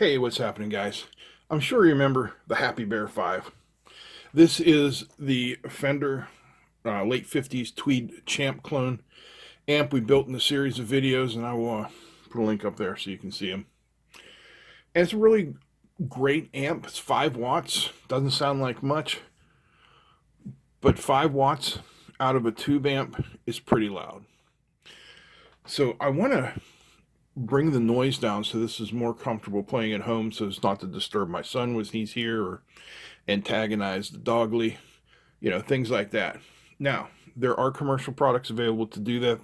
Hey, what's happening, guys? I'm sure you remember the Happy Bear 5. This is the Fender late 50s Tweed Champ clone amp we built in a series of videos, and I will put a link up there so you can see them. And it's a really great amp. It's 5 watts. Doesn't sound like much, but 5 watts out of a tube amp is pretty loud. So I want to bring the noise down so this is more comfortable playing at home, so it's not to disturb my son when he's here or antagonize the dogly, things like that. Now, there are commercial products available to do that.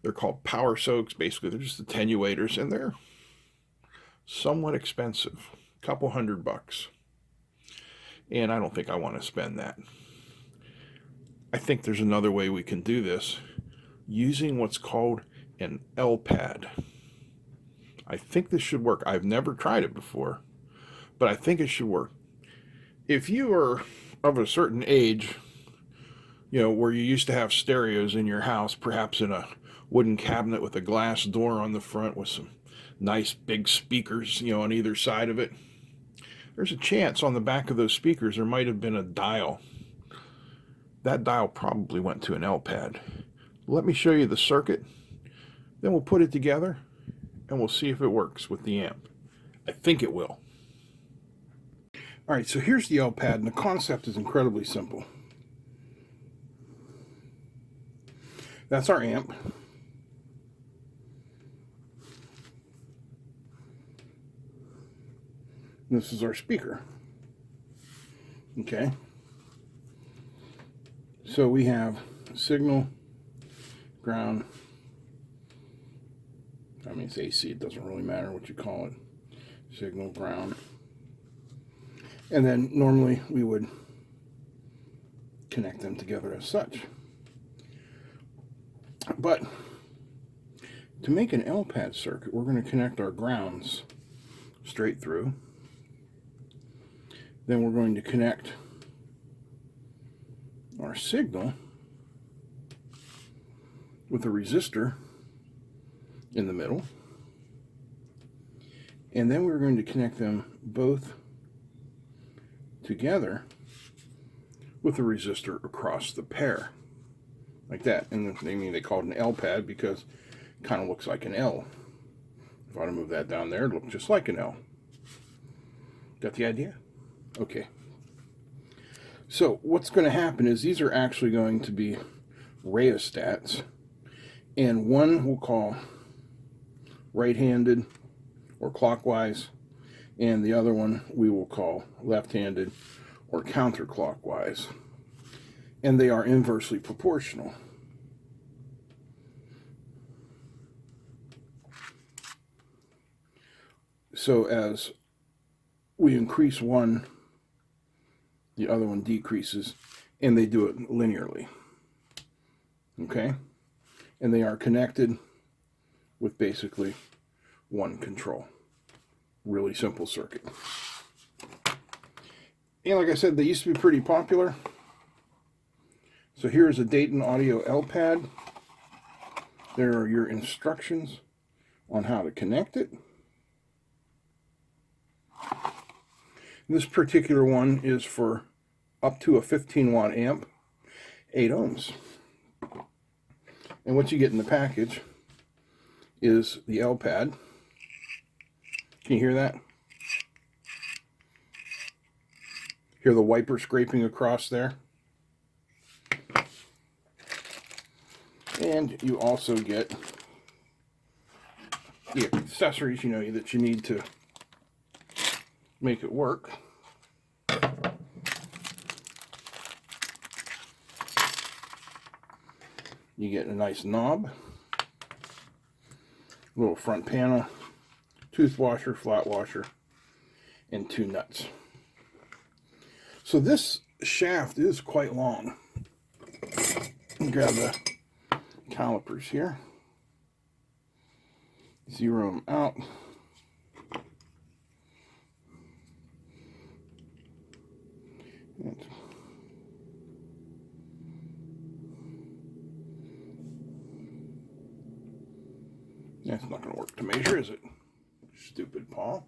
They're called power soaks. Basically, they're just attenuators, and they're somewhat expensive, a couple $100. And I don't think I want to spend that. I think there's another way we can do this using what's called an L pad. I think this should work. I've never tried it before, but I think it should work. If you are of a certain age, where you used to have stereos in your house, perhaps in a wooden cabinet with a glass door on the front with some nice big speakers, on either side of it, there's a chance on the back of those speakers there might have been a dial. That dial probably went to an L pad. Let me show you the circuit, then we'll put it together and we'll see if it works with the amp. I think it will. All right, so here's the L pad, and the concept is incredibly simple. That's our amp. This is our speaker. Okay. So we have signal, ground. I mean, it's AC, it doesn't really matter what you call it. Signal, ground. And then normally we would connect them together as such. But to make an L pad circuit, we're going to connect our grounds straight through. Then we're going to connect our signal with a resistor in the middle. And then we're going to connect them both together with a resistor across the pair. Like that. And they call it an L pad because it kind of looks like an L. If I were to move that down there, it looks just like an L. Got the idea? Okay. So what's going to happen is these are actually going to be rheostats. And one we'll call right-handed or clockwise, and the other one we will call left-handed or counterclockwise. And they are inversely proportional. So as we increase one, the other one decreases, and they do it linearly. Okay? And they are connected with basically one control. Really simple circuit. And like I said, they used to be pretty popular. So here is a Dayton Audio L pad. There are your instructions on how to connect it. This particular one is for up to a 15-watt amp, 8 ohms. And what you get in the package is the L pad. Can you hear that? Hear the wiper scraping across there? And you also get the accessories, that you need to make it work. You get a nice knob, little front panel, tooth washer, flat washer, and 2 nuts. So this shaft is quite long. Grab the calipers here, zero them out. That's not going to work to measure, is it? Stupid Paul.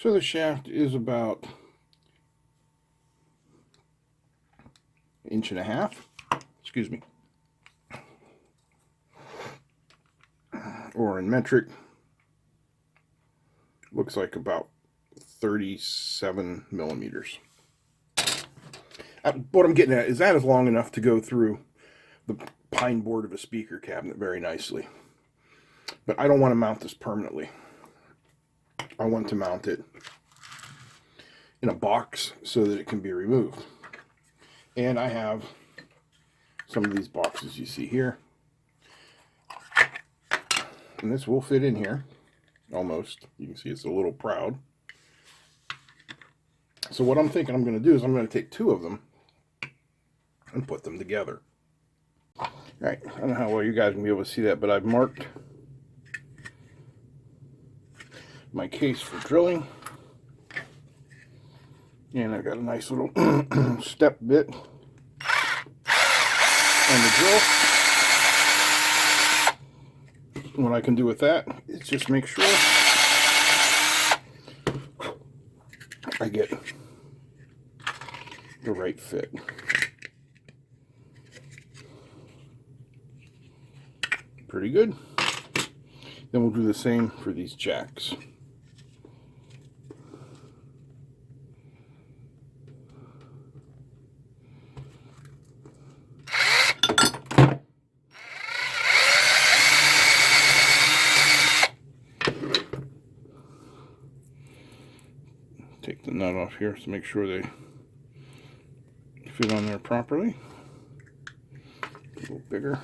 So the shaft is about 1.5 inches, excuse me, or in metric, looks like about 37 millimeters. What I'm getting at is that is long enough to go through the pine board of a speaker cabinet very nicely. But I don't want to mount this permanently. I want to mount it in a box so that it can be removed. And I have some of these boxes you see here. And this will fit in here, almost. You can see it's a little proud. So what I'm thinking I'm going to do is I'm going to take 2 of them and put them together. All right, I don't know how well you guys can be able to see that, but I've marked my case for drilling. And I've got a nice little step bit on the drill. What I can do with that is just make sure I get the right fit. Pretty good. Then we'll do the same for these jacks. Take the nut off here to make sure they fit on there properly. A little bigger.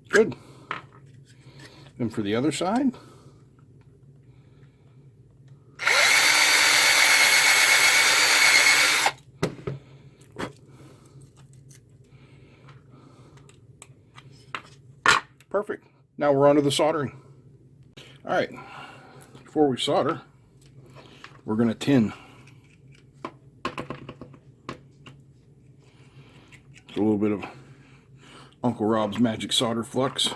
Good. And for the other side, perfect. Now we're on to the soldering. All right, before we solder, we're going to tin. It's a little bit of Uncle Rob's Magic Solder Flux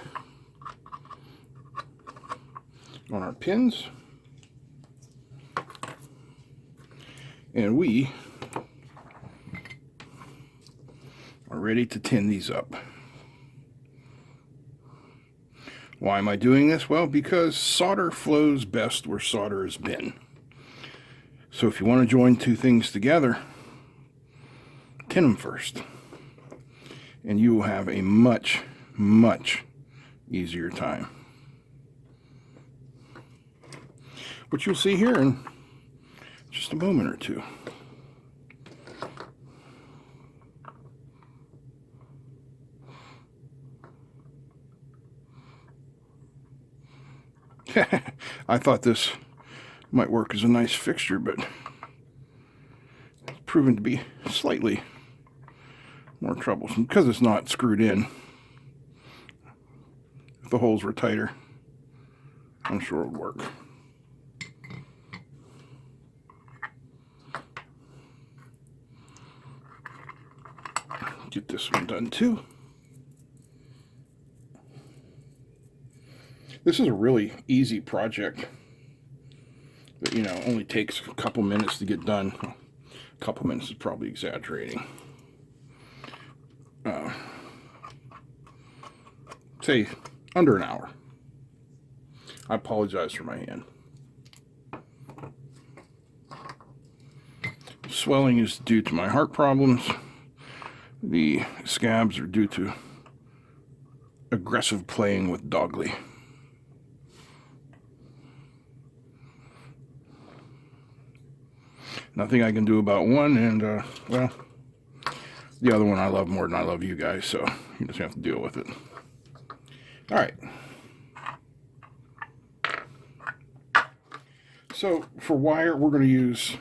on our pins. And we are ready to tin these up. Why am I doing this? Well, because solder flows best where solder has been. So if you want to join 2 things together, tin them first. And you will have a much, much easier time. Which you'll see here in just a moment or 2. I thought this might work as a nice fixture, but it's proven to be slightly more troublesome because it's not screwed in. If the holes were tighter, I'm sure it would work. Get this one done too. This is a really easy project that, you know, only takes a couple minutes to get done. A couple minutes is probably exaggerating. Say under an hour. I apologize for my hand. Swelling is due to my heart problems. The scabs are due to aggressive playing with Dogley. Nothing I can do about one, and well, the other one I love more than I love you guys, so you just have to deal with it. All right. So for wire, we're going to use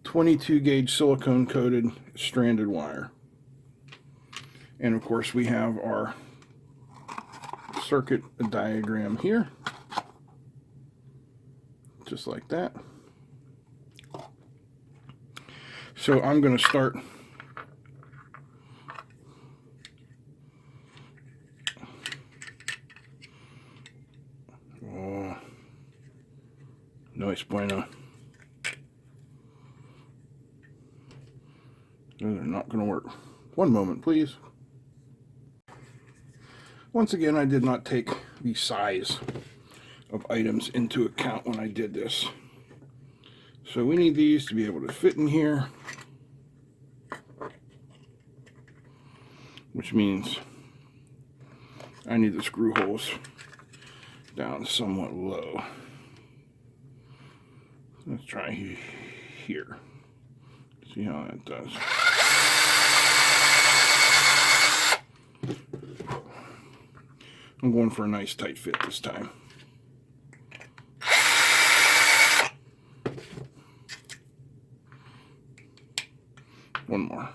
22 gauge silicone coated stranded wire. And of course we have our circuit diagram here, just like that. So I'm going to start es bueno. Those are not going to work. One moment, please. Once again, I did not take the size of items into account when I did this. So we need these to be able to fit in here, which means I need the screw holes down somewhat low. Let's try here. See how that does. I'm going for a nice tight fit this time. One more.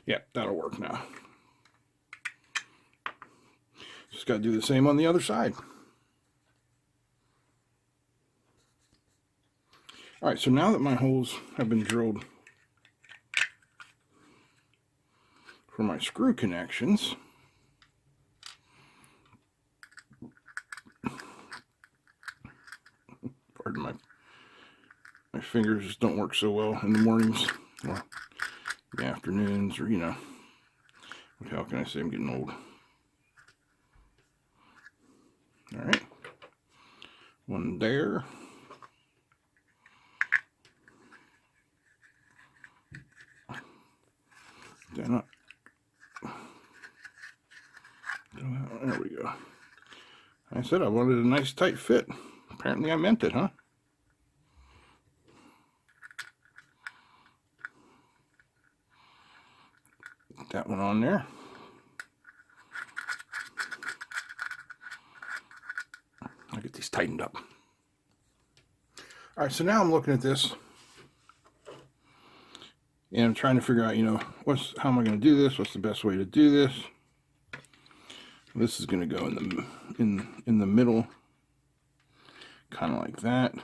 Yeah, that'll work now. Just got to do the same on the other side. All right, so now that my holes have been drilled for my screw connections, pardon my fingers just don't work so well in the mornings or the afternoons, or, you know, how can I say I'm getting old? All right, one there. Then up. There we go. I said I wanted a nice tight fit. Apparently I meant it, huh? Put that one on there. I'll get these tightened up. All right, so now I'm looking at this and I'm trying to figure out, you know, how am I going to do this? What's the best way to do this? This is going to go in the middle, kind of like that. Bring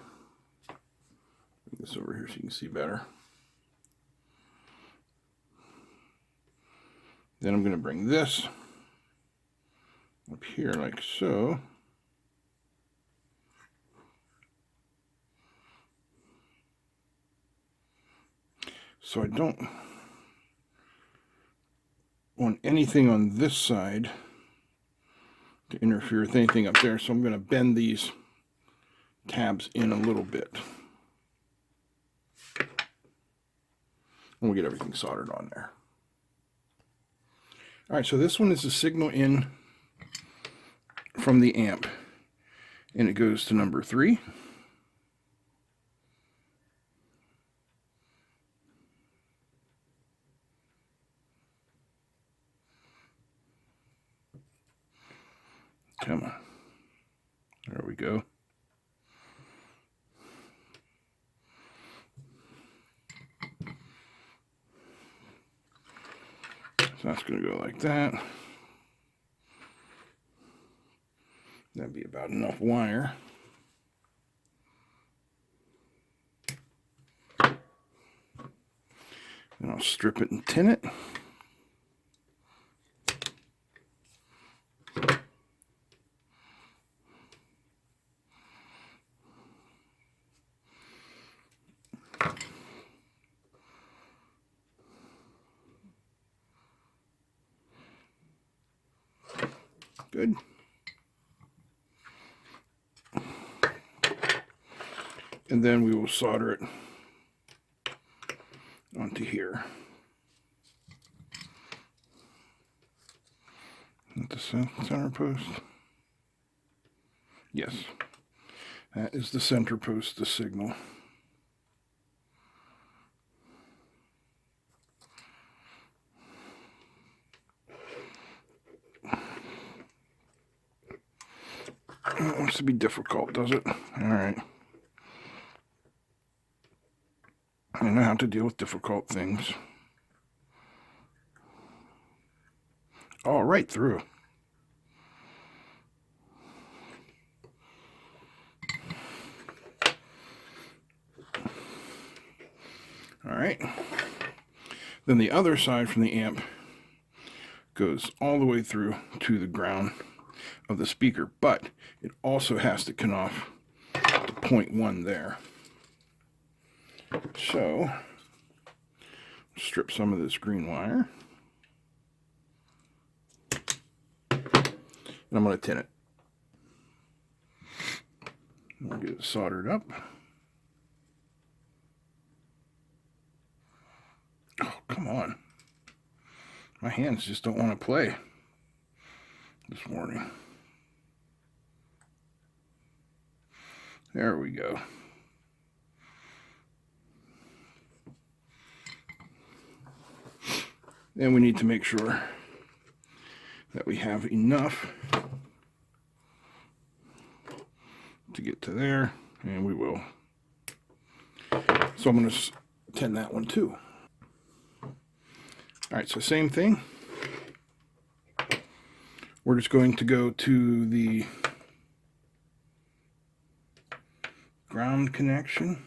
this over here so you can see better. Then I'm going to bring this up here like so. So I don't want anything on this side to interfere with anything up there, so I'm going to bend these tabs in a little bit. And we'll get everything soldered on there. All right, so this one is a signal in from the amp, and it goes to number 3. Come on. There we go. So that's going to go like that. That'd be about enough wire. Then I'll strip it and tin it. Good. And then we will solder it onto here. At the center post. Yes, that is the center post, the signal. It wants to be difficult, does it? All right. I know how to deal with difficult things. All right through. All right. Then the other side from the amp goes all the way through to the ground of the speaker, but it also has to come off the 0.1 there. So strip some of this green wire, and I'm going to tin it. I'll get it soldered up. Oh, come on. My hands just don't want to play this morning. There we go. Then we need to make sure that we have enough to get to there, and we will. So I'm going to tin that one too. All right, so same thing. We're just going to go to the ground connection.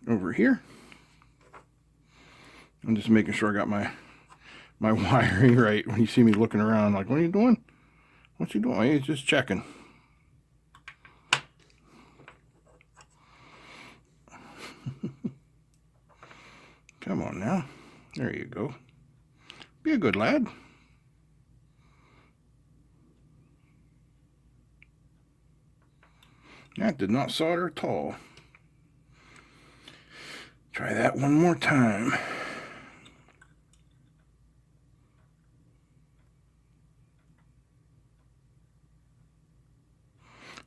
Over here. I'm just making sure I got my wiring right. When you see me looking around like, what are you doing? What's he doing? He's just checking. Come on now. There you go. Be a good lad. That did not solder at all. Try that one more time. I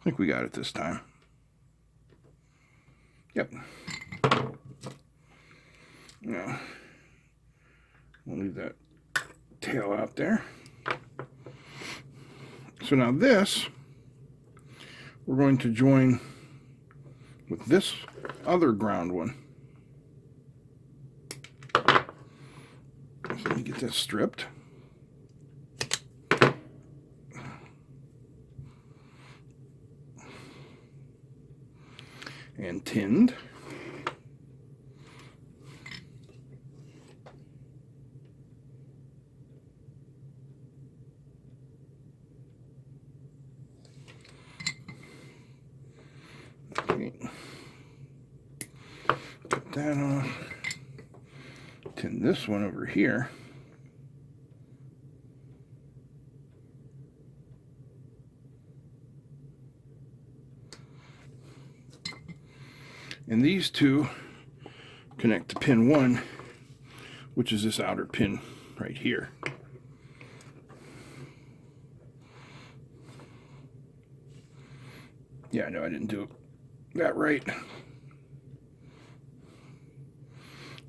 think we got it this time. Yep. Now, we'll leave that tail out there. So now this, we're going to join with this other ground one. So let me get this stripped. And tinned. Okay. Put that on. Tin this one over here. And these two connect to pin 1, which is this outer pin right here. Yeah, I know I didn't do that right.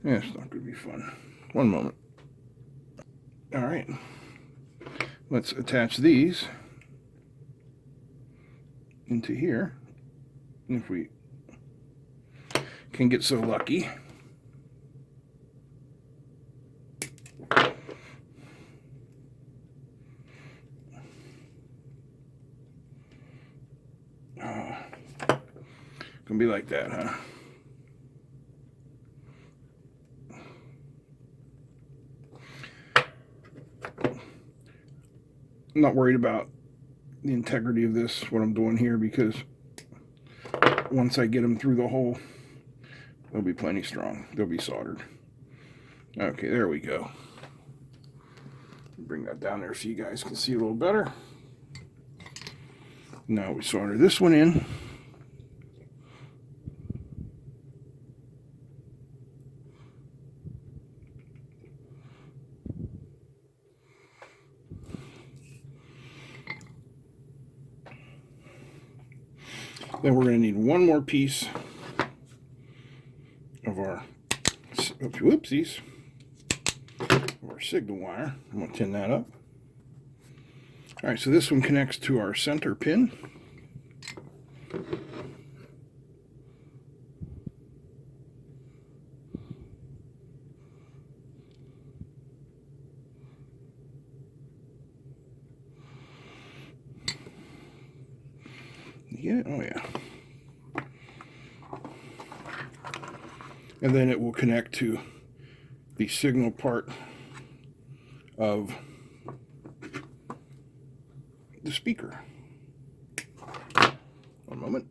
Yeah, it's not going to be fun. One moment. All right. Let's attach these into here. If we can get so lucky. Gonna be like that, huh? I'm not worried about the integrity of this, what I'm doing here, because once I get them through the hole, they'll be plenty strong. They'll be soldered. Okay, there we go. Bring that down there so you guys can see a little better. Now we solder this one in. Then we're going to need one more piece of our whoopsies, of our signal wire. I'm going to tin that up. All right, so this one connects to our center pin. You get it? Oh yeah. and then it will connect to the signal part of the speaker. One moment.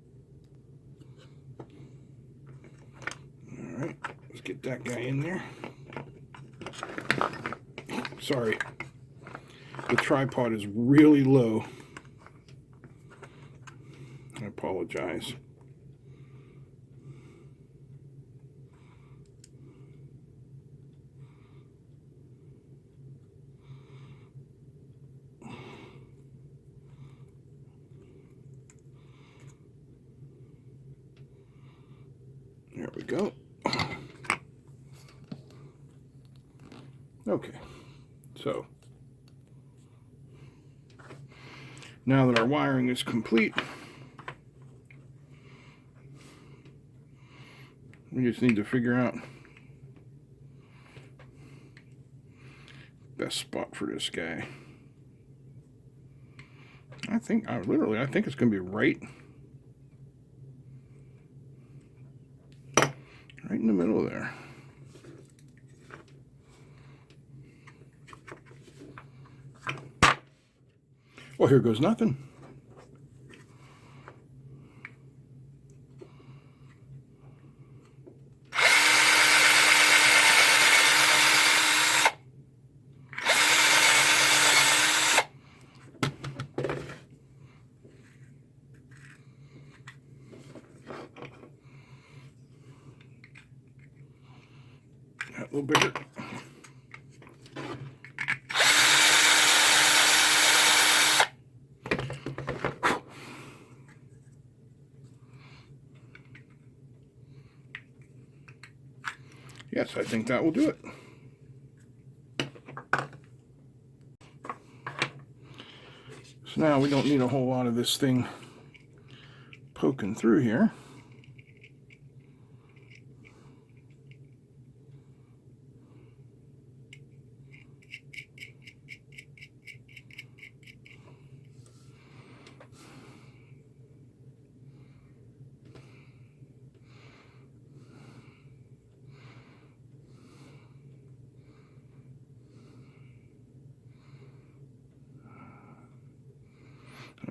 All right, let's get that guy in there. Sorry, the tripod is really low. I apologize. There we go. Okay, so now that our wiring is complete, we just need to figure out best spot for this guy. I think it's going to be right in the middle there. Well, here goes nothing. A little bigger. Yes, I think that will do it. So now we don't need a whole lot of this thing poking through here.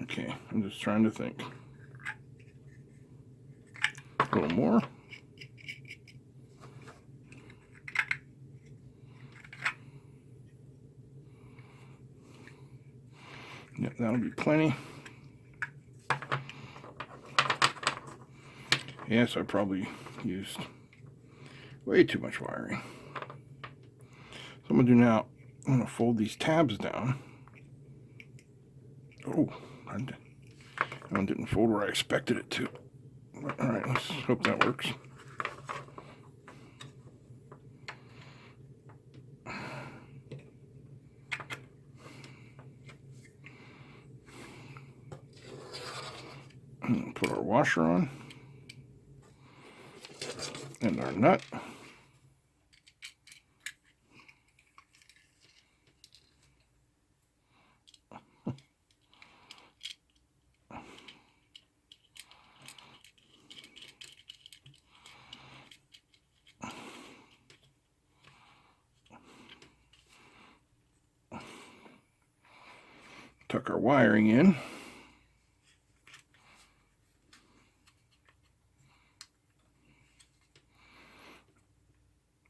Okay, I'm just trying to think. A little more. Yep, that'll be plenty. Yes, I probably used way too much wiring. So I'm going to do now, I'm going to fold these tabs down. Oh, that one didn't fold where I expected it to. All right, let's hope that works. And put our washer on and our nut. Tuck our wiring in.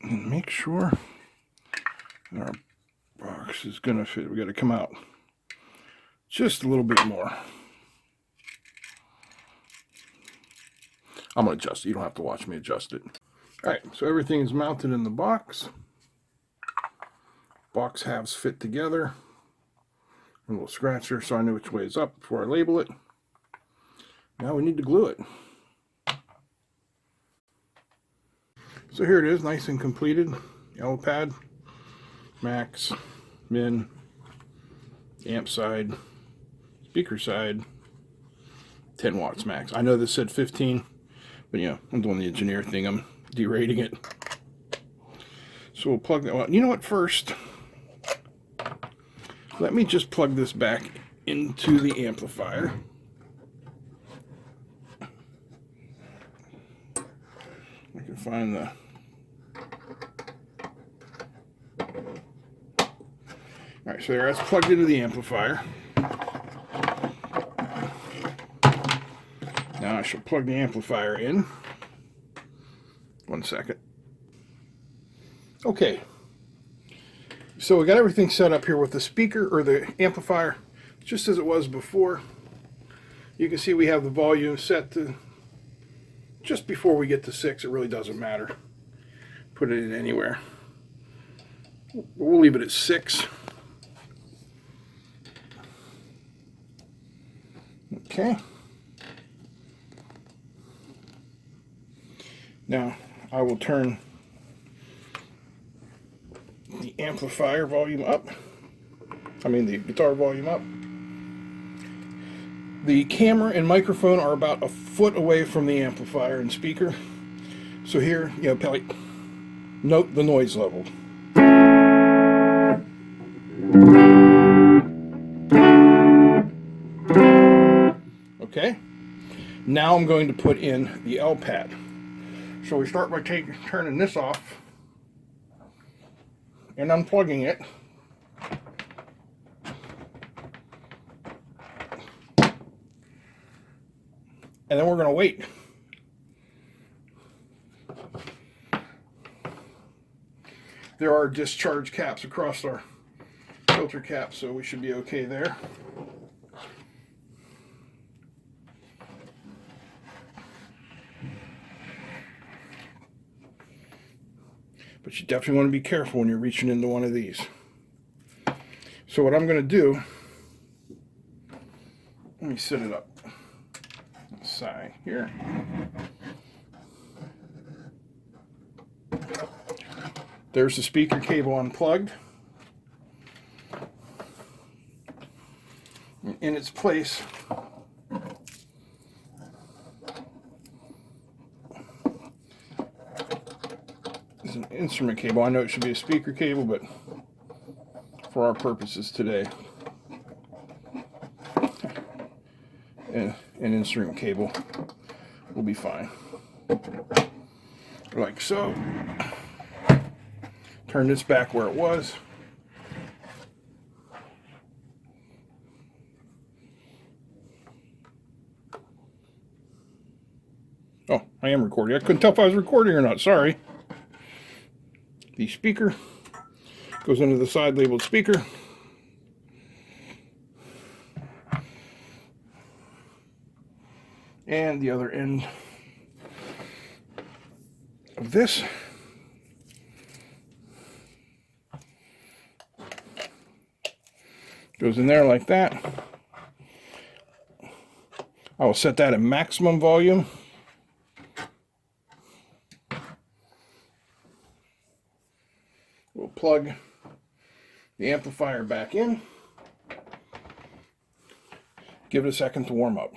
And make sure that our box is going to fit. We got to come out just a little bit more. I'm going to adjust it. You don't have to watch me adjust it. All right, so everything is mounted in the box. Box halves fit together. A little scratcher so I know which way is up before I label it. Now we need to glue it. So here it is, nice and completed. L pad, max, min, amp side, speaker side, 10 watts max. I know this said 15, but you know, I'm doing the engineer thing, I'm derating it. So we'll plug that out. You know what, first, let me just plug this back into the amplifier. I can find the Alright, so there, that's plugged into the amplifier. Now I shall plug the amplifier in. 1 second. Okay. So we got everything set up here with the speaker, or the amplifier, just as it was before. You can see we have the volume set to just before we get to 6. It really doesn't matter. Put it in anywhere. We'll leave it at 6. Okay. Now I will turn the amplifier volume up. The guitar volume up. The camera and microphone are about a foot away from the amplifier and speaker. So here, probably note the noise level. Okay. Now I'm going to put in the L pad. So we start by turning this off and unplugging it. And then we're going to wait. There are discharge caps across our filter caps, so we should be okay there. But you definitely want to be careful when you're reaching into one of these. So what I'm going to do, let me set it up side here. There's the speaker cable unplugged. In its place is an instrument cable. I know it should be a speaker cable, but for our purposes today, an instrument cable will be fine. Like so. Turn this back where it was. Oh, I am recording. I couldn't tell if I was recording or not. Sorry. The speaker goes into the side labeled speaker. And the other end of this goes in there like that. I will set that at maximum volume. We'll plug the amplifier back in. Give it a second to warm up.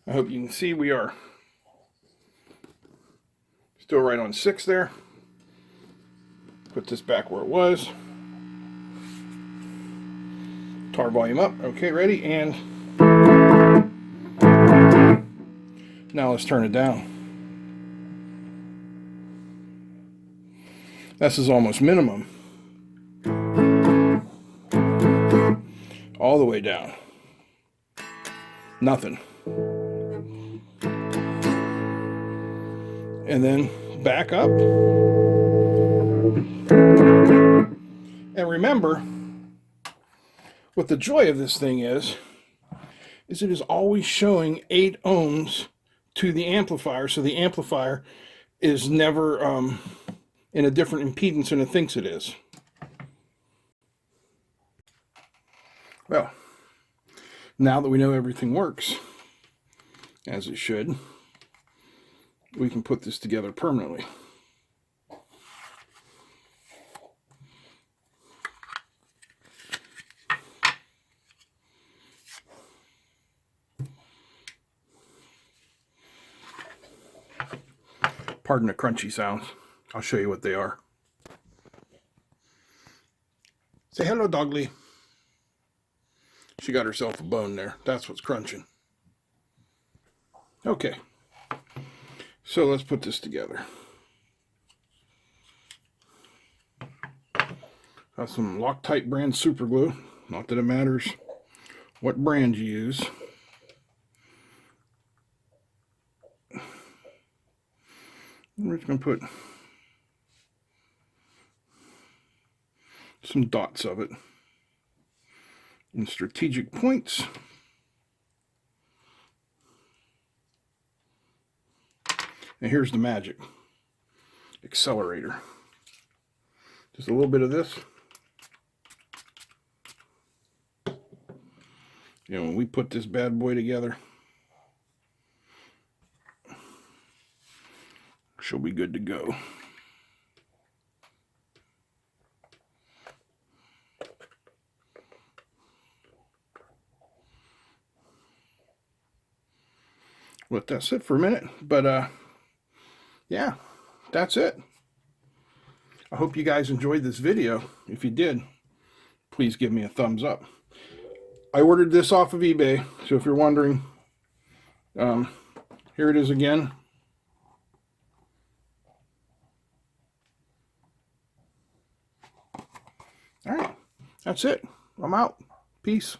I hope you can see we are still right on 6 there. Put this back where it was. Guitar volume up. Okay, ready? And now let's turn it down. This is almost minimum. All the way down. Nothing. And then back up. And remember, what the joy of this thing is it is always showing 8 ohms to the amplifier, so the amplifier is never in a different impedance than it thinks it is. Well, now that we know everything works as it should, we can put this together permanently. Pardon the crunchy sounds. I'll show you what they are. Say hello, Dogly. She got herself a bone there. That's what's crunching. Okay. So let's put this together. Got some Loctite brand super glue. Not that it matters what brand you use. We're just going to put some dots of it in strategic points. And here's the magic. Accelerator. Just a little bit of this. You know, when we put this bad boy together, she'll be good to go. Let that sit for a minute, but yeah, that's it. I hope you guys enjoyed this video. If you did, please give me a thumbs up. I ordered this off of eBay, so if you're wondering, here it is again. All right, that's it. I'm out. Peace.